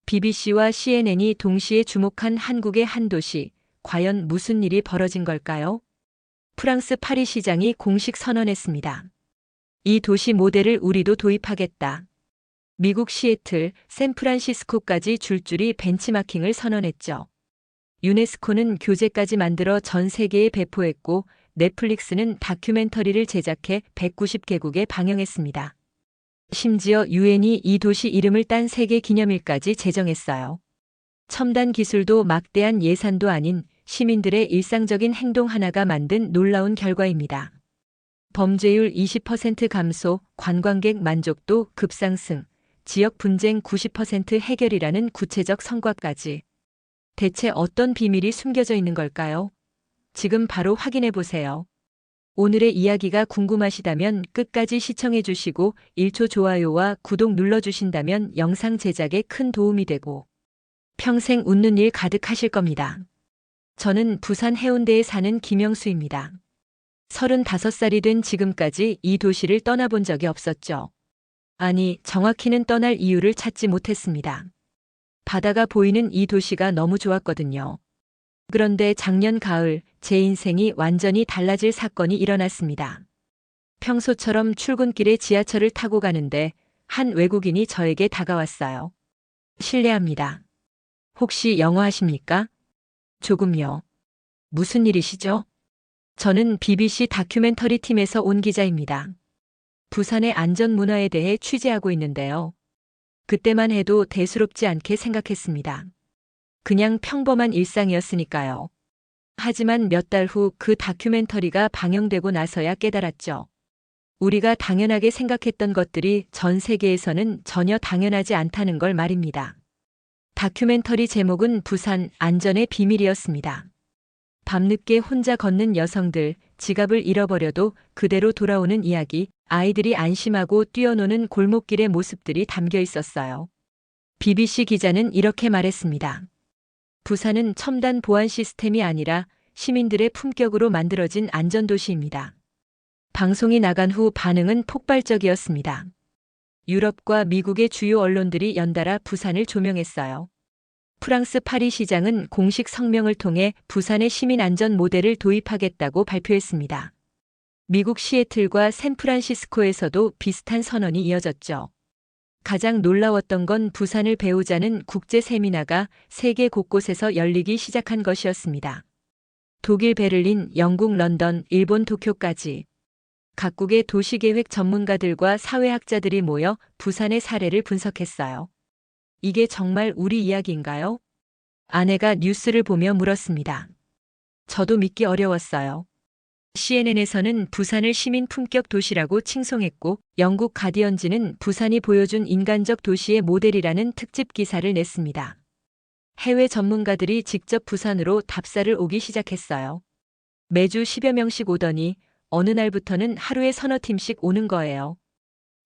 BBC와 CNN이 동시에 주목한 한국의 한 도시, 과연 무슨 일이 벌어진 걸까요? 프랑스 파리 시장이 공식 선언했습니다. 이 도시 모델을 우리도 도입하겠다. 미국 시애틀, 샌프란시스코까지 줄줄이 벤치마킹을 선언했죠. 유네스코는 교재까지 만들어 전 세계에 배포했고 넷플릭스는 다큐멘터리를 제작해 190개국에 방영했습니다. 심지어 유엔이 이 도시 이름을 딴 세계 기념일까지 제정했어요. 첨단 기술도 막대한 예산도 아닌 시민들의 일상적인 행동 하나가 만든 놀라운 결과입니다. 범죄율 20% 감소, 관광객 만족도 급상승, 지역 분쟁 90% 해결이라는 구체적 성과까지. 대체 어떤 비밀이 숨겨져 있는 걸까요? 지금 바로 확인해 보세요. 오늘의 이야기가 궁금하시다면 끝까지 시청해 주시고 1초 좋아요와 구독 눌러주신다면 영상 제작에 큰 도움이 되고 평생 웃는 일 가득하실 겁니다. 저는 부산 해운대에 사는 김영수입니다. 35살이 된 지금까지 이 도시를 떠나본 적이 없었죠. 아니, 정확히는 떠날 이유를 찾지 못했습니다. 바다가 보이는 이 도시가 너무 좋았거든요. 그런데 작년 가을 제 인생이 완전히 달라질 사건이 일어났습니다. 평소처럼 출근길에 지하철을 타고 가는데 한 외국인이 저에게 다가왔어요. 실례합니다. 혹시 영어 하십니까? 조금요. 무슨 일이시죠? 저는 BBC 다큐멘터리 팀에서 온 기자입니다. 부산의 안전 문화에 대해 취재하고 있는데요. 그때만 해도 대수롭지 않게 생각했습니다. 그냥 평범한 일상이었으니까요. 하지만 몇 달 후 그 다큐멘터리가 방영되고 나서야 깨달았죠. 우리가 당연하게 생각했던 것들이 전 세계에서는 전혀 당연하지 않다는 걸 말입니다. 다큐멘터리 제목은 부산 안전의 비밀이었습니다. 밤늦게 혼자 걷는 여성들, 지갑을 잃어버려도 그대로 돌아오는 이야기, 아이들이 안심하고 뛰어노는 골목길의 모습들이 담겨 있었어요. BBC 기자는 이렇게 말했습니다. 부산은 첨단 보안 시스템이 아니라 시민들의 품격으로 만들어진 안전도시입니다. 방송이 나간 후 반응은 폭발적이었습니다. 유럽과 미국의 주요 언론들이 연달아 부산을 조명했어요. 프랑스 파리 시장은 공식 성명을 통해 부산의 시민 안전 모델을 도입하겠다고 발표했습니다. 미국 시애틀과 샌프란시스코에서도 비슷한 선언이 이어졌죠. 가장 놀라웠던 건 부산을 배우자는 국제 세미나가 세계 곳곳에서 열리기 시작한 것이었습니다. 독일 베를린, 영국 런던, 일본 도쿄까지 각국의 도시계획 전문가들과 사회학자들이 모여 부산의 사례를 분석했어요. 이게 정말 우리 이야기인가요? 아내가 뉴스를 보며 물었습니다. 저도 믿기 어려웠어요. CNN에서는 부산을 시민 품격 도시라고 칭송했고 영국 가디언지는 부산이 보여준 인간적 도시의 모델이라는 특집 기사를 냈습니다. 해외 전문가들이 직접 부산으로 답사를 오기 시작했어요. 매주 10여 명씩 오더니 어느 날부터는 하루에 서너 팀씩 오는 거예요.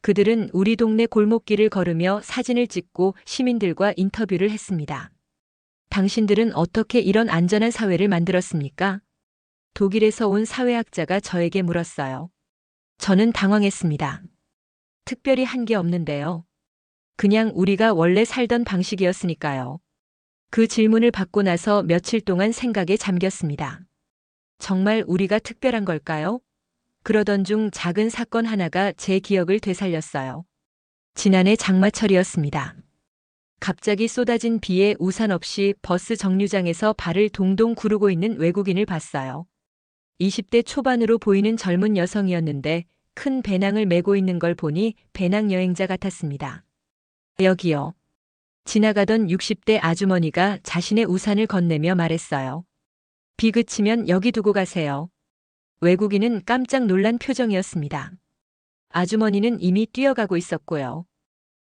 그들은 우리 동네 골목길을 걸으며 사진을 찍고 시민들과 인터뷰를 했습니다. 당신들은 어떻게 이런 안전한 사회를 만들었습니까? 독일에서 온 사회학자가 저에게 물었어요. 저는 당황했습니다. 특별히 한 게 없는데요. 그냥 우리가 원래 살던 방식이었으니까요. 그 질문을 받고 나서 며칠 동안 생각에 잠겼습니다. 정말 우리가 특별한 걸까요? 그러던 중 작은 사건 하나가 제 기억을 되살렸어요. 지난해 장마철이었습니다. 갑자기 쏟아진 비에 우산 없이 버스 정류장에서 발을 동동 구르고 있는 외국인을 봤어요. 20대 초반으로 보이는 젊은 여성이었는데 큰 배낭을 메고 있는 걸 보니 배낭여행자 같았습니다. 여기요. 지나가던 60대 아주머니가 자신의 우산을 건네며 말했어요. 비 그치면 여기 두고 가세요. 외국인은 깜짝 놀란 표정이었습니다. 아주머니는 이미 뛰어가고 있었고요.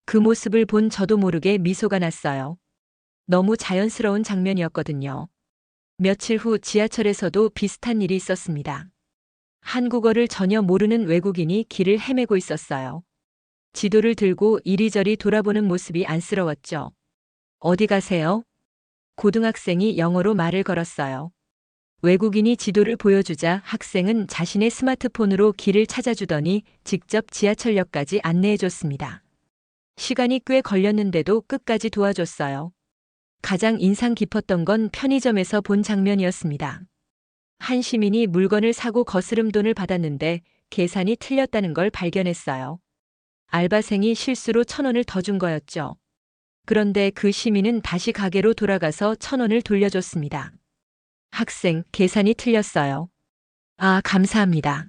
그 모습을 본 저도 모르게 미소가 났어요. 너무 자연스러운 장면이었거든요. 며칠 후 지하철에서도 비슷한 일이 있었습니다. 한국어를 전혀 모르는 외국인이 길을 헤매고 있었어요. 지도를 들고 이리저리 돌아보는 모습이 안쓰러웠죠. 어디 가세요? 고등학생이 영어로 말을 걸었어요. 외국인이 지도를 보여주자 학생은 자신의 스마트폰으로 길을 찾아주더니 직접 지하철역까지 안내해줬습니다. 시간이 꽤 걸렸는데도 끝까지 도와줬어요. 가장 인상 깊었던 건 편의점에서 본 장면이었습니다. 한 시민이 물건을 사고 거스름 돈을 받았는데 계산이 틀렸다는 걸 발견했어요. 알바생이 실수로 1,000원을 더 준 거였죠. 그런데 그 시민은 다시 가게로 돌아가서 1,000원을 돌려줬습니다. 학생, 계산이 틀렸어요. 아, 감사합니다.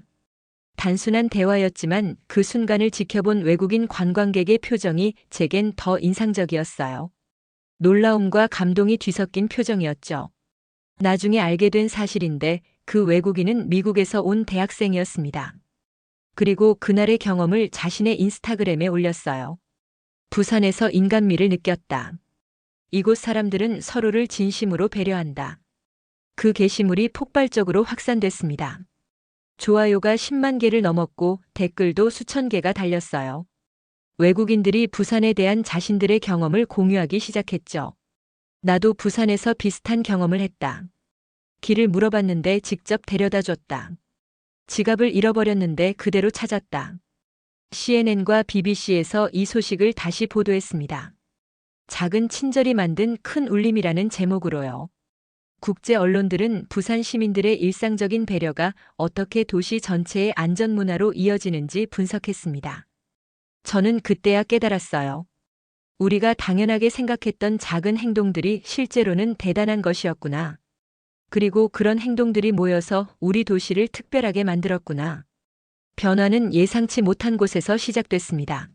단순한 대화였지만 그 순간을 지켜본 외국인 관광객의 표정이 제겐 더 인상적이었어요. 놀라움과 감동이 뒤섞인 표정이었죠. 나중에 알게 된 사실인데 그 외국인은 미국에서 온 대학생이었습니다. 그리고 그날의 경험을 자신의 인스타그램에 올렸어요. 부산에서 인간미를 느꼈다. 이곳 사람들은 서로를 진심으로 배려한다. 그 게시물이 폭발적으로 확산됐습니다. 좋아요가 10만 개를 넘었고 댓글도 수천 개가 달렸어요. 외국인들이 부산에 대한 자신들의 경험을 공유하기 시작했죠. 나도 부산에서 비슷한 경험을 했다. 길을 물어봤는데 직접 데려다 줬다. 지갑을 잃어버렸는데 그대로 찾았다. CNN과 BBC에서 이 소식을 다시 보도했습니다. 작은 친절이 만든 큰 울림이라는 제목으로요. 국제 언론들은 부산 시민들의 일상적인 배려가 어떻게 도시 전체의 안전 문화로 이어지는지 분석했습니다. 저는 그때야 깨달았어요. 우리가 당연하게 생각했던 작은 행동들이 실제로는 대단한 것이었구나. 그리고 그런 행동들이 모여서 우리 도시를 특별하게 만들었구나. 변화는 예상치 못한 곳에서 시작됐습니다.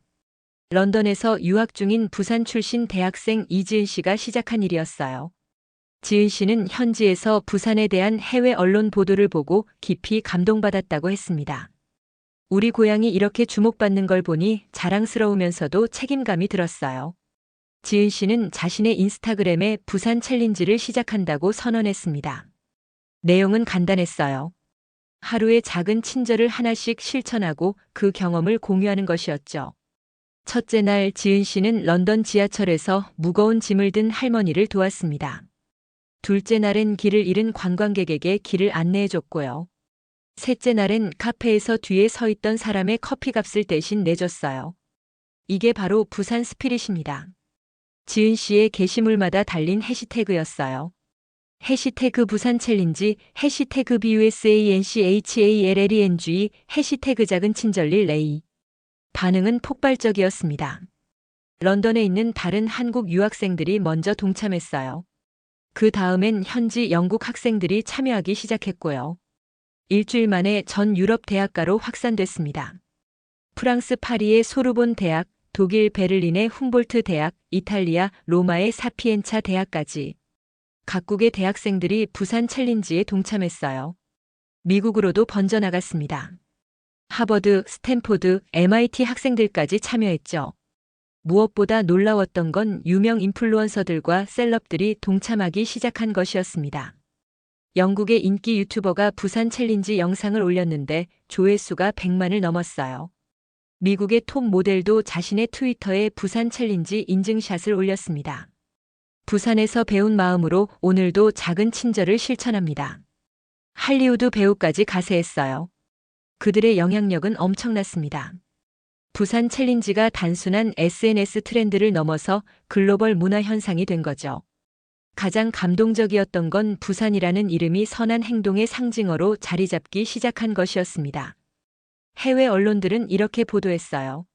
런던에서 유학 중인 부산 출신 대학생 이지은 씨가 시작한 일이었어요. 지은 씨는 현지에서 부산에 대한 해외 언론 보도를 보고 깊이 감동받았다고 했습니다. 우리 고향이 이렇게 주목받는 걸 보니 자랑스러우면서도 책임감이 들었어요. 지은 씨는 자신의 인스타그램에 부산 챌린지를 시작한다고 선언했습니다. 내용은 간단했어요. 하루에 작은 친절을 하나씩 실천하고 그 경험을 공유하는 것이었죠. 첫째 날 지은 씨는 런던 지하철에서 무거운 짐을 든 할머니를 도왔습니다. 둘째 날엔 길을 잃은 관광객에게 길을 안내해줬고요. 셋째 날엔 카페에서 뒤에 서 있던 사람의 커피값을 대신 내줬어요. 이게 바로 부산 스피릿입니다. 지은 씨의 게시물마다 달린 해시태그였어요. 해시태그 부산 챌린지, 해시태그 BUSANCHALLENG, 해시태그 작은 친절리 레이. 반응은 폭발적이었습니다. 런던에 있는 다른 한국 유학생들이 먼저 동참했어요. 그 다음엔 현지 영국 학생들이 참여하기 시작했고요. 일주일 만에 전 유럽 대학가로 확산됐습니다. 프랑스 파리의 소르본 대학, 독일 베를린의 훔볼트 대학, 이탈리아 로마의 사피엔차 대학까지 각국의 대학생들이 부산 챌린지에 동참했어요. 미국으로도 번져나갔습니다. 하버드, 스탠포드, MIT 학생들까지 참여했죠. 무엇보다 놀라웠던 건 유명 인플루언서들과 셀럽들이 동참하기 시작한 것이었습니다. 영국의 인기 유튜버가 부산 챌린지 영상을 올렸는데 조회수가 100만을 넘었어요. 미국의 톱 모델도 자신의 트위터에 부산 챌린지 인증샷을 올렸습니다. 부산에서 배운 마음으로 오늘도 작은 친절을 실천합니다. 할리우드 배우까지 가세했어요. 그들의 영향력은 엄청났습니다. 부산 챌린지가 단순한 SNS 트렌드를 넘어서 글로벌 문화 현상이 된 거죠. 가장 감동적이었던 건 부산이라는 이름이 선한 행동의 상징어로 자리 잡기 시작한 것이었습니다. 해외 언론들은 이렇게 보도했어요.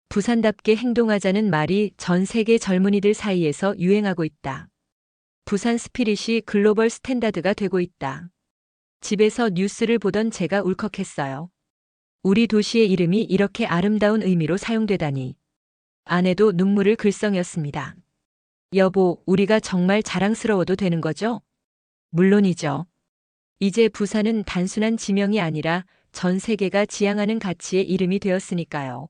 부산답게 행동하자는 말이 전 세계 젊은이들 사이에서 유행하고 있다. 부산 스피릿이 글로벌 스탠다드가 되고 있다. 집에서 뉴스를 보던 제가 울컥했어요. 우리 도시의 이름이 이렇게 아름다운 의미로 사용되다니. 아내도 눈물을 글썽였습니다. 여보, 우리가 정말 자랑스러워도 되는 거죠? 물론이죠. 이제 부산은 단순한 지명이 아니라 전 세계가 지향하는 가치의 이름이 되었으니까요.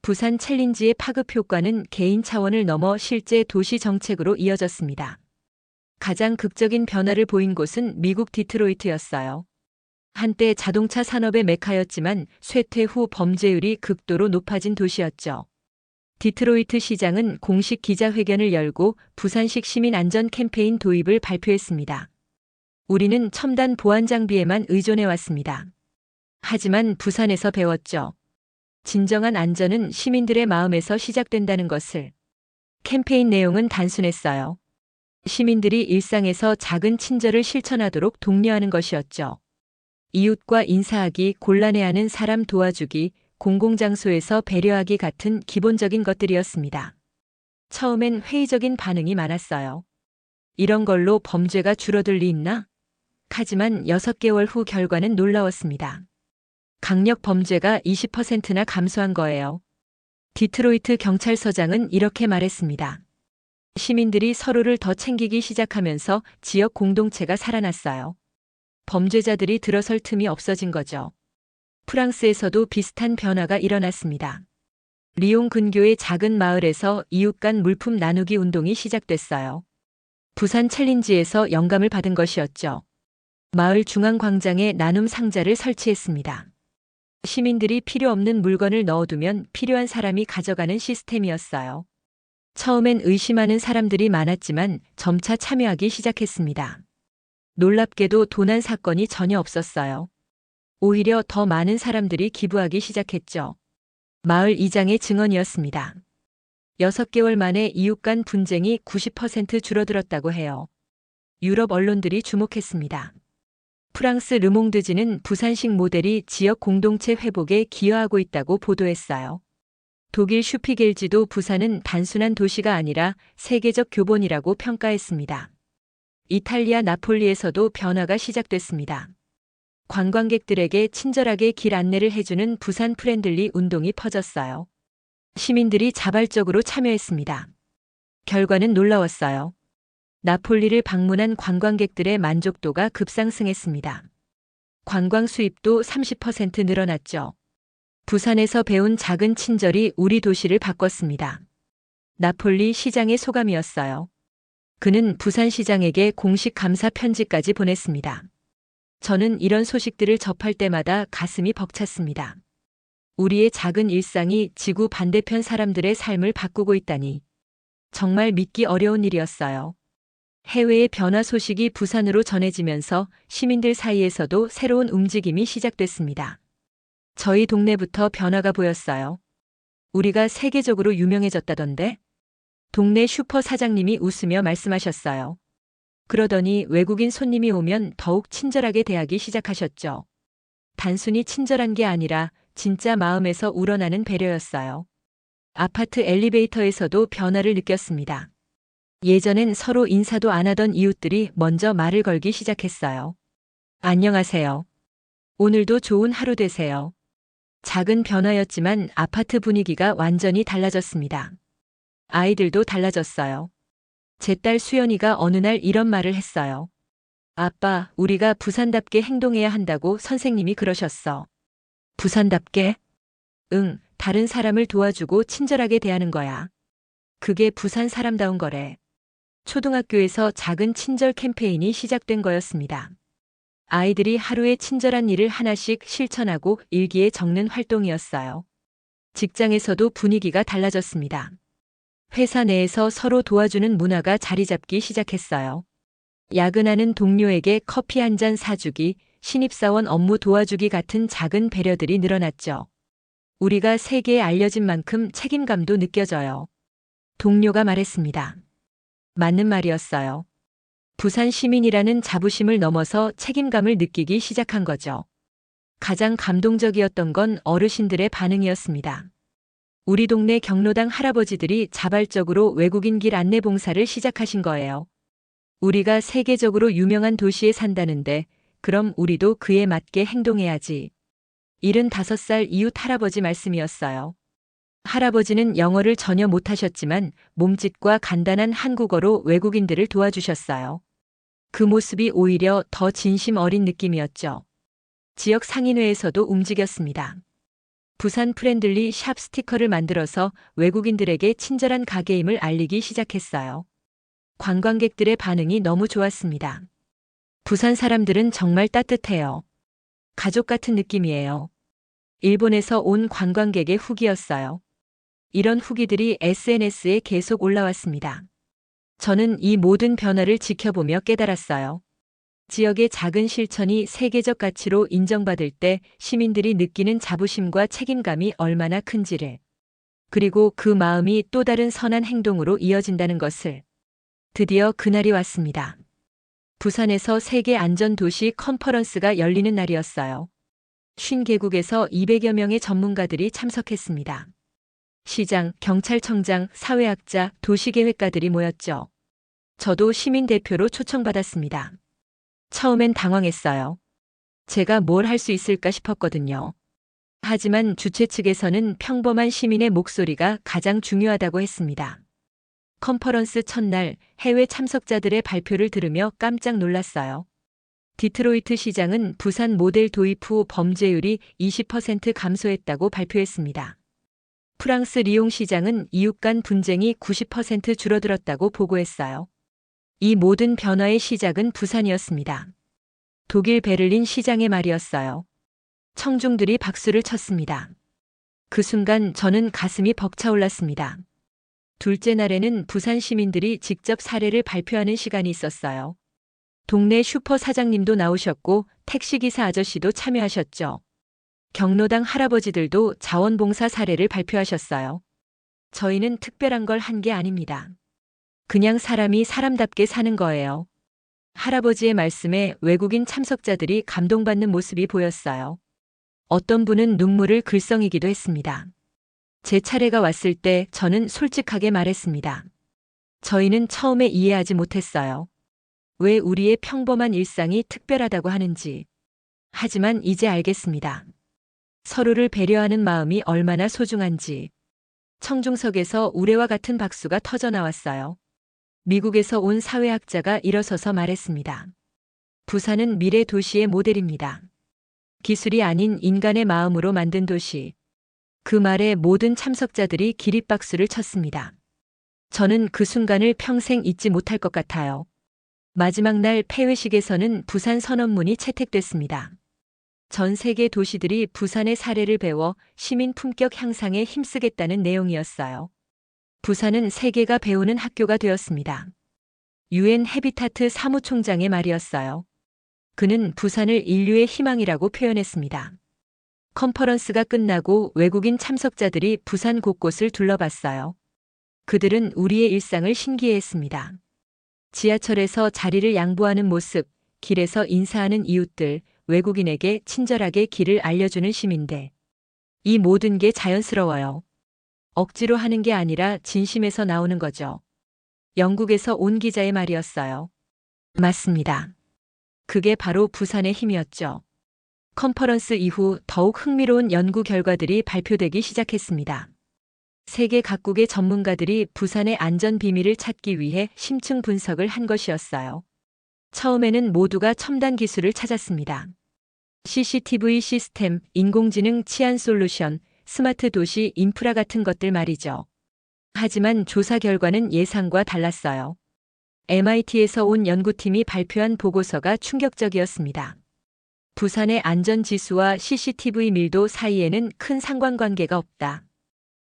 부산 챌린지의 파급 효과는 개인 차원을 넘어 실제 도시 정책으로 이어졌습니다. 가장 극적인 변화를 보인 곳은 미국 디트로이트였어요. 한때 자동차 산업의 메카였지만 쇠퇴 후 범죄율이 극도로 높아진 도시였죠. 디트로이트 시장은 공식 기자회견을 열고 부산식 시민 안전 캠페인 도입을 발표했습니다. 우리는 첨단 보안 장비에만 의존해왔습니다. 하지만 부산에서 배웠죠. 진정한 안전은 시민들의 마음에서 시작된다는 것을. 캠페인 내용은 단순했어요. 시민들이 일상에서 작은 친절을 실천하도록 독려하는 것이었죠. 이웃과 인사하기, 곤란해하는 사람 도와주기, 공공장소에서 배려하기 같은 기본적인 것들이었습니다. 처음엔 회의적인 반응이 많았어요. 이런 걸로 범죄가 줄어들 리 있나? 하지만 6개월 후 결과는 놀라웠습니다. 강력 범죄가 20%나 감소한 거예요. 디트로이트 경찰서장은 이렇게 말했습니다. 시민들이 서로를 더 챙기기 시작하면서 지역 공동체가 살아났어요. 범죄자들이 들어설 틈이 없어진 거죠. 프랑스에서도 비슷한 변화가 일어났습니다. 리옹 근교의 작은 마을에서 이웃 간 물품 나누기 운동이 시작됐어요. 부산 챌린지에서 영감을 받은 것이었죠. 마을 중앙 광장에 나눔 상자를 설치했습니다. 시민들이 필요 없는 물건을 넣어두면 필요한 사람이 가져가는 시스템이었어요. 처음엔 의심하는 사람들이 많았지만 점차 참여하기 시작했습니다. 놀랍게도 도난 사건이 전혀 없었어요. 오히려 더 많은 사람들이 기부하기 시작했죠. 마을 이장의 증언이었습니다. 6개월 만에 이웃 간 분쟁이 90% 줄어들었다고 해요. 유럽 언론들이 주목했습니다. 프랑스 르몽드지는 부산식 모델이 지역 공동체 회복에 기여하고 있다고 보도했어요. 독일 슈피겔지도 부산은 단순한 도시가 아니라 세계적 교본이라고 평가했습니다. 이탈리아 나폴리에서도 변화가 시작됐습니다. 관광객들에게 친절하게 길 안내를 해주는 부산 프렌들리 운동이 퍼졌어요. 시민들이 자발적으로 참여했습니다. 결과는 놀라웠어요. 나폴리를 방문한 관광객들의 만족도가 급상승했습니다. 관광 수입도 30% 늘어났죠. 부산에서 배운 작은 친절이 우리 도시를 바꿨습니다. 나폴리 시장의 소감이었어요. 그는 부산시장에게 공식 감사 편지까지 보냈습니다. 저는 이런 소식들을 접할 때마다 가슴이 벅찼습니다. 우리의 작은 일상이 지구 반대편 사람들의 삶을 바꾸고 있다니. 정말 믿기 어려운 일이었어요. 해외의 변화 소식이 부산으로 전해지면서 시민들 사이에서도 새로운 움직임이 시작됐습니다. 저희 동네부터 변화가 보였어요. 우리가 세계적으로 유명해졌다던데? 동네 슈퍼 사장님이 웃으며 말씀하셨어요. 그러더니 외국인 손님이 오면 더욱 친절하게 대하기 시작하셨죠. 단순히 친절한 게 아니라 진짜 마음에서 우러나는 배려였어요. 아파트 엘리베이터에서도 변화를 느꼈습니다. 예전엔 서로 인사도 안 하던 이웃들이 먼저 말을 걸기 시작했어요. 안녕하세요. 오늘도 좋은 하루 되세요. 작은 변화였지만 아파트 분위기가 완전히 달라졌습니다. 아이들도 달라졌어요. 제 딸 수연이가 어느 날 이런 말을 했어요. 아빠, 우리가 부산답게 행동해야 한다고 선생님이 그러셨어. 부산답게? 응, 다른 사람을 도와주고 친절하게 대하는 거야. 그게 부산 사람다운 거래. 초등학교에서 작은 친절 캠페인이 시작된 거였습니다. 아이들이 하루에 친절한 일을 하나씩 실천하고 일기에 적는 활동이었어요. 직장에서도 분위기가 달라졌습니다. 회사 내에서 서로 도와주는 문화가 자리 잡기 시작했어요. 야근하는 동료에게 커피 한 잔 사주기, 신입사원 업무 도와주기 같은 작은 배려들이 늘어났죠. 우리가 세계에 알려진 만큼 책임감도 느껴져요. 동료가 말했습니다. 맞는 말이었어요. 부산 시민이라는 자부심을 넘어서 책임감을 느끼기 시작한 거죠. 가장 감동적이었던 건 어르신들의 반응이었습니다. 우리 동네 경로당 할아버지들이 자발적으로 외국인 길 안내 봉사를 시작하신 거예요. 우리가 세계적으로 유명한 도시에 산다는데 그럼 우리도 그에 맞게 행동해야지. 75살 이웃 할아버지 말씀이었어요. 할아버지는 영어를 전혀 못하셨지만 몸짓과 간단한 한국어로 외국인들을 도와주셨어요. 그 모습이 오히려 더 진심 어린 느낌이었죠. 지역 상인회에서도 움직였습니다. 부산 프렌들리 샵 스티커를 만들어서 외국인들에게 친절한 가게임을 알리기 시작했어요. 관광객들의 반응이 너무 좋았습니다. 부산 사람들은 정말 따뜻해요. 가족 같은 느낌이에요. 일본에서 온 관광객의 후기였어요. 이런 후기들이 SNS에 계속 올라왔습니다. 저는 이 모든 변화를 지켜보며 깨달았어요. 지역의 작은 실천이 세계적 가치로 인정받을 때 시민들이 느끼는 자부심과 책임감이 얼마나 큰지를, 그리고 그 마음이 또 다른 선한 행동으로 이어진다는 것을. 드디어 그날이 왔습니다. 부산에서 세계 안전도시 컨퍼런스가 열리는 날이었어요. 50개국에서 200여 명의 전문가들이 참석했습니다. 시장, 경찰청장, 사회학자, 도시계획가들이 모였죠. 저도 시민 대표로 초청받았습니다. 처음엔 당황했어요. 제가 뭘 할 수 있을까 싶었거든요. 하지만 주최 측에서는 평범한 시민의 목소리가 가장 중요하다고 했습니다. 컨퍼런스 첫날 해외 참석자들의 발표를 들으며 깜짝 놀랐어요. 디트로이트 시장은 부산 모델 도입 후 범죄율이 20% 감소했다고 발표했습니다. 프랑스 리옹 시장은 이웃 간 분쟁이 90% 줄어들었다고 보고했어요. 이 모든 변화의 시작은 부산이었습니다. 독일 베를린 시장의 말이었어요. 청중들이 박수를 쳤습니다. 그 순간 저는 가슴이 벅차올랐습니다. 둘째 날에는 부산 시민들이 직접 사례를 발표하는 시간이 있었어요. 동네 슈퍼 사장님도 나오셨고 택시기사 아저씨도 참여하셨죠. 경로당 할아버지들도 자원봉사 사례를 발표하셨어요. 저희는 특별한 걸 한 게 아닙니다. 그냥 사람이 사람답게 사는 거예요. 할아버지의 말씀에 외국인 참석자들이 감동받는 모습이 보였어요. 어떤 분은 눈물을 글썽이기도 했습니다. 제 차례가 왔을 때 저는 솔직하게 말했습니다. 저희는 처음에 이해하지 못했어요. 왜 우리의 평범한 일상이 특별하다고 하는지. 하지만 이제 알겠습니다. 서로를 배려하는 마음이 얼마나 소중한지. 청중석에서 우레와 같은 박수가 터져 나왔어요. 미국에서 온 사회학자가 일어서서 말했습니다. 부산은 미래 도시의 모델입니다. 기술이 아닌 인간의 마음으로 만든 도시. 그 말에 모든 참석자들이 기립박수를 쳤습니다. 저는 그 순간을 평생 잊지 못할 것 같아요. 마지막 날 폐회식에서는 부산 선언문이 채택됐습니다. 전 세계 도시들이 부산의 사례를 배워 시민 품격 향상에 힘쓰겠다는 내용이었어요. 부산은 세계가 배우는 학교가 되었습니다. 유엔 해비타트 사무총장의 말이었어요. 그는 부산을 인류의 희망이라고 표현했습니다. 컨퍼런스가 끝나고 외국인 참석자들이 부산 곳곳을 둘러봤어요. 그들은 우리의 일상을 신기해했습니다. 지하철에서 자리를 양보하는 모습, 길에서 인사하는 이웃들, 외국인에게 친절하게 길을 알려주는 시민들. 이 모든 게 자연스러워요. 억지로 하는 게 아니라 진심에서 나오는 거죠. 영국에서 온 기자의 말이었어요. 맞습니다. 그게 바로 부산의 힘이었죠. 컨퍼런스 이후 더욱 흥미로운 연구 결과들이 발표되기 시작했습니다. 세계 각국의 전문가들이 부산의 안전 비밀을 찾기 위해 심층 분석을 한 것이었어요. 처음에는 모두가 첨단 기술을 찾았습니다. CCTV 시스템, 인공지능 치안 솔루션, 스마트 도시 인프라 같은 것들 말이죠. 하지만 조사 결과는 예상과 달랐어요. MIT에서 온 연구팀이 발표한 보고서가 충격적이었습니다. 부산의 안전지수와 CCTV 밀도 사이에는 큰 상관관계가 없다.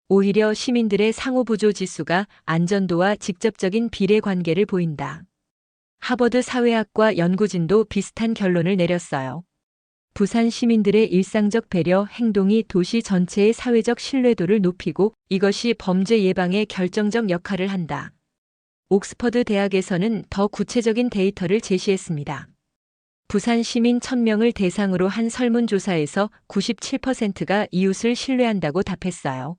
오히려 시민들의 상호부조 지수가 안전도와 직접적인 비례관계를 보인다. 하버드 사회학과 연구진도 비슷한 결론을 내렸어요. 부산 시민들의 일상적 배려 행동이 도시 전체의 사회적 신뢰도를 높이고 이것이 범죄 예방에 결정적 역할을 한다. 옥스퍼드 대학에서는 더 구체적인 데이터를 제시했습니다. 부산 시민 1000명을 대상으로 한 설문조사에서 97%가 이웃을 신뢰한다고 답했어요.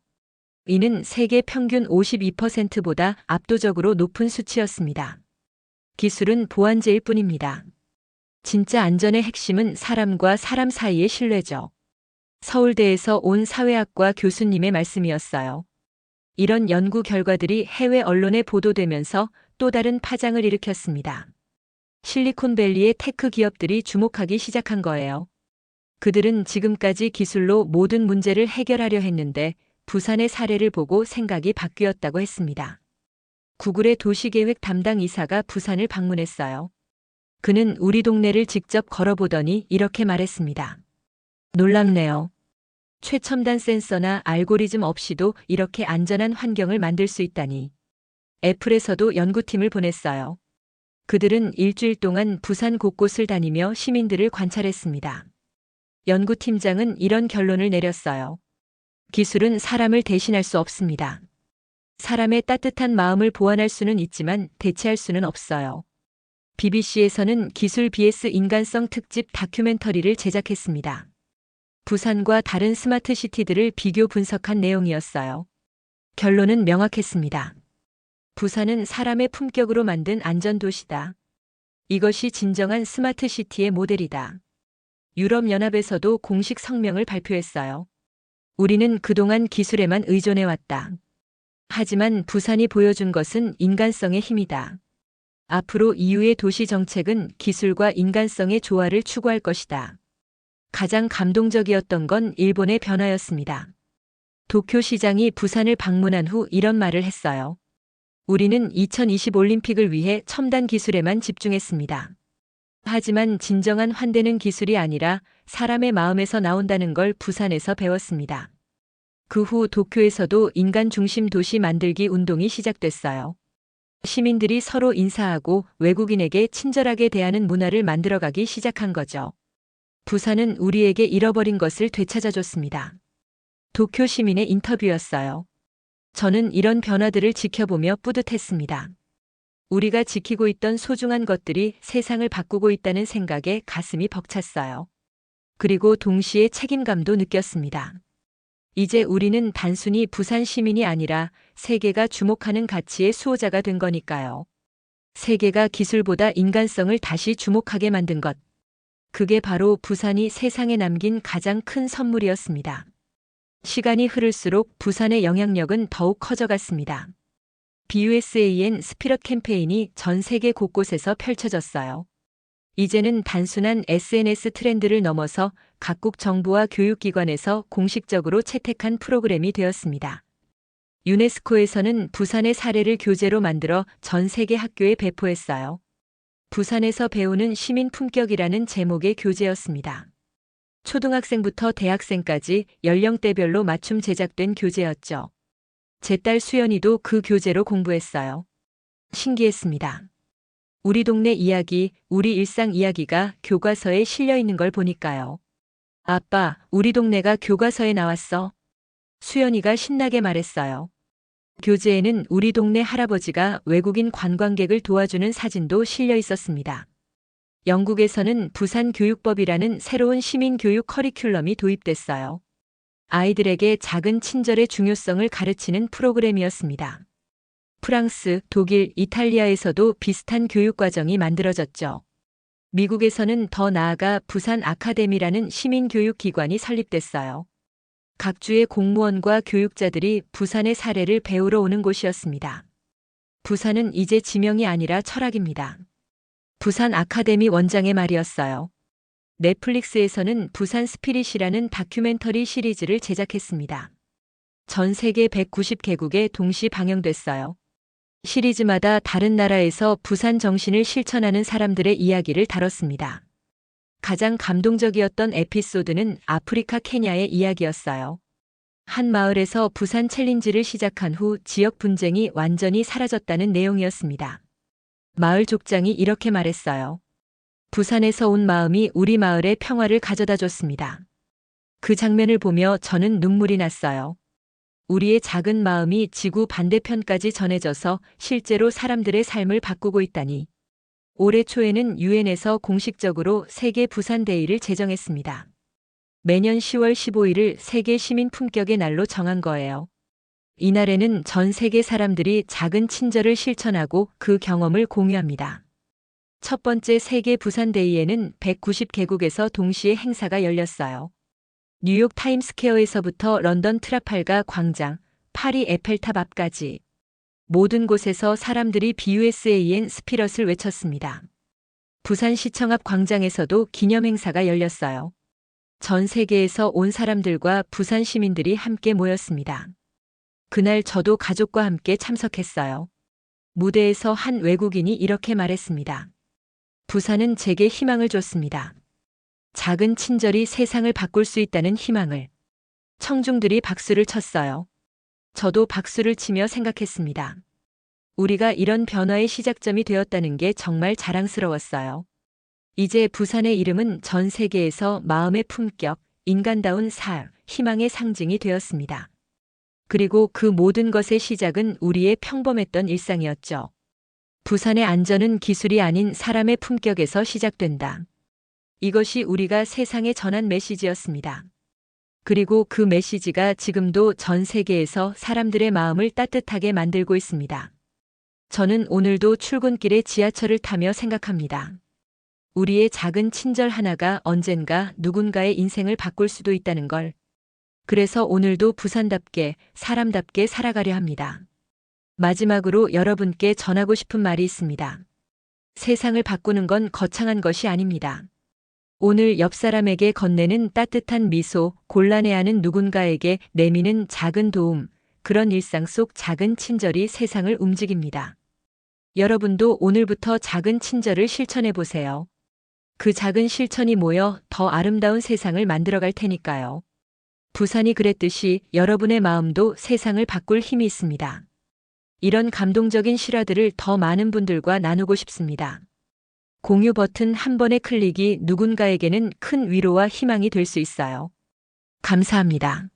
이는 세계 평균 52%보다 압도적으로 높은 수치였습니다. 기술은 보완제일 뿐입니다. 진짜 안전의 핵심은 사람과 사람 사이의 신뢰죠. 서울대에서 온 사회학과 교수님의 말씀이었어요. 이런 연구 결과들이 해외 언론에 보도되면서 또 다른 파장을 일으켰습니다. 실리콘밸리의 테크 기업들이 주목하기 시작한 거예요. 그들은 지금까지 기술로 모든 문제를 해결하려 했는데 부산의 사례를 보고 생각이 바뀌었다고 했습니다. 구글의 도시계획 담당 이사가 부산을 방문했어요. 그는 우리 동네를 직접 걸어보더니 이렇게 말했습니다. 놀랍네요. 최첨단 센서나 알고리즘 없이도 이렇게 안전한 환경을 만들 수 있다니. 애플에서도 연구팀을 보냈어요. 그들은 일주일 동안 부산 곳곳을 다니며 시민들을 관찰했습니다. 연구팀장은 이런 결론을 내렸어요. 기술은 사람을 대신할 수 없습니다. 사람의 따뜻한 마음을 보완할 수는 있지만 대체할 수는 없어요. BBC에서는 기술 vs 인간성 특집 다큐멘터리를 제작했습니다. 부산과 다른 스마트 시티들을 비교 분석한 내용이었어요. 결론은 명확했습니다. 부산은 사람의 품격으로 만든 안전도시다. 이것이 진정한 스마트 시티의 모델이다. 유럽연합에서도 공식 성명을 발표했어요. 우리는 그동안 기술에만 의존해왔다. 하지만 부산이 보여준 것은 인간성의 힘이다. 앞으로 EU의 도시 정책은 기술과 인간성의 조화를 추구할 것이다. 가장 감동적이었던 건 일본의 변화였습니다. 도쿄 시장이 부산을 방문한 후 이런 말을 했어요. 우리는 2020 올림픽을 위해 첨단 기술에만 집중했습니다. 하지만 진정한 환대는 기술이 아니라 사람의 마음에서 나온다는 걸 부산에서 배웠습니다. 그 후 도쿄에서도 인간 중심 도시 만들기 운동이 시작됐어요. 시민들이 서로 인사하고 외국인에게 친절하게 대하는 문화를 만들어가기 시작한 거죠. 부산은 우리에게 잃어버린 것을 되찾아줬습니다. 도쿄 시민의 인터뷰였어요. 저는 이런 변화들을 지켜보며 뿌듯했습니다. 우리가 지키고 있던 소중한 것들이 세상을 바꾸고 있다는 생각에 가슴이 벅찼어요. 그리고 동시에 책임감도 느꼈습니다. 이제 우리는 단순히 부산 시민이 아니라 세계가 주목하는 가치의 수호자가 된 거니까요. 세계가 기술보다 인간성을 다시 주목하게 만든 것. 그게 바로 부산이 세상에 남긴 가장 큰 선물이었습니다. 시간이 흐를수록 부산의 영향력은 더욱 커져갔습니다. BUSAN 스피럿 캠페인이 전 세계 곳곳에서 펼쳐졌어요. 이제는 단순한 SNS 트렌드를 넘어서 각국 정부와 교육기관에서 공식적으로 채택한 프로그램이 되었습니다. 유네스코에서는 부산의 사례를 교재로 만들어 전 세계 학교에 배포했어요. 부산에서 배우는 시민 품격이라는 제목의 교재였습니다. 초등학생부터 대학생까지 연령대별로 맞춤 제작된 교재였죠. 제 딸 수연이도 그 교재로 공부했어요. 신기했습니다. 우리 동네 이야기, 우리 일상 이야기가 교과서에 실려 있는 걸 보니까요. 아빠, 우리 동네가 교과서에 나왔어. 수연이가 신나게 말했어요. 교재에는 우리 동네 할아버지가 외국인 관광객을 도와주는 사진도 실려 있었습니다. 영국에서는 부산 교육법이라는 새로운 시민교육 커리큘럼이 도입됐어요. 아이들에게 작은 친절의 중요성을 가르치는 프로그램이었습니다. 프랑스, 독일, 이탈리아에서도 비슷한 교육과정이 만들어졌죠. 미국에서는 더 나아가 부산 아카데미라는 시민교육기관이 설립됐어요. 각 주의 공무원과 교육자들이 부산의 사례를 배우러 오는 곳이었습니다. 부산은 이제 지명이 아니라 철학입니다. 부산 아카데미 원장의 말이었어요. 넷플릭스에서는 부산 스피릿이라는 다큐멘터리 시리즈를 제작했습니다. 전 세계 190개국에 동시 방영됐어요. 시리즈마다 다른 나라에서 부산 정신을 실천하는 사람들의 이야기를 다뤘습니다. 가장 감동적이었던 에피소드는 아프리카 케냐의 이야기였어요. 한 마을에서 부산 챌린지를 시작한 후 지역 분쟁이 완전히 사라졌다는 내용이었습니다. 마을 족장이 이렇게 말했어요. 부산에서 온 마음이 우리 마을에 평화를 가져다 줬습니다. 그 장면을 보며 저는 눈물이 났어요. 우리의 작은 마음이 지구 반대편까지 전해져서 실제로 사람들의 삶을 바꾸고 있다니. 올해 초에는 유엔에서 공식적으로 세계 부산데이를 제정했습니다. 매년 10월 15일을 세계 시민 품격의 날로 정한 거예요. 이날에는 전 세계 사람들이 작은 친절을 실천하고 그 경험을 공유합니다. 첫 번째 세계 부산데이에는 190개국에서 동시에 행사가 열렸어요. 뉴욕 타임스퀘어에서부터 런던 트라팔가 광장, 파리 에펠탑 앞까지 모든 곳에서 사람들이 BUSAN 스피럿을 외쳤습니다. 부산시청 앞 광장에서도 기념행사가 열렸어요. 전 세계에서 온 사람들과 부산 시민들이 함께 모였습니다. 그날 저도 가족과 함께 참석했어요. 무대에서 한 외국인이 이렇게 말했습니다. 부산은 제게 희망을 줬습니다. 작은 친절이 세상을 바꿀 수 있다는 희망을. 청중들이 박수를 쳤어요. 저도 박수를 치며 생각했습니다. 우리가 이런 변화의 시작점이 되었다는 게 정말 자랑스러웠어요. 이제 부산의 이름은 전 세계에서 마음의 품격, 인간다운 삶, 희망의 상징이 되었습니다. 그리고 그 모든 것의 시작은 우리의 평범했던 일상이었죠. 부산의 안전은 기술이 아닌 사람의 품격에서 시작된다. 이것이 우리가 세상에 전한 메시지였습니다. 그리고 그 메시지가 지금도 전 세계에서 사람들의 마음을 따뜻하게 만들고 있습니다. 저는 오늘도 출근길에 지하철을 타며 생각합니다. 우리의 작은 친절 하나가 언젠가 누군가의 인생을 바꿀 수도 있다는 걸. 그래서 오늘도 부산답게, 사람답게 살아가려 합니다. 마지막으로 여러분께 전하고 싶은 말이 있습니다. 세상을 바꾸는 건 거창한 것이 아닙니다. 오늘 옆 사람에게 건네는 따뜻한 미소, 곤란해하는 누군가에게 내미는 작은 도움, 그런 일상 속 작은 친절이 세상을 움직입니다. 여러분도 오늘부터 작은 친절을 실천해 보세요. 그 작은 실천이 모여 더 아름다운 세상을 만들어갈 테니까요. 부산이 그랬듯이 여러분의 마음도 세상을 바꿀 힘이 있습니다. 이런 감동적인 실화들을 더 많은 분들과 나누고 싶습니다. 공유 버튼 한 번의 클릭이 누군가에게는 큰 위로와 희망이 될 수 있어요. 감사합니다.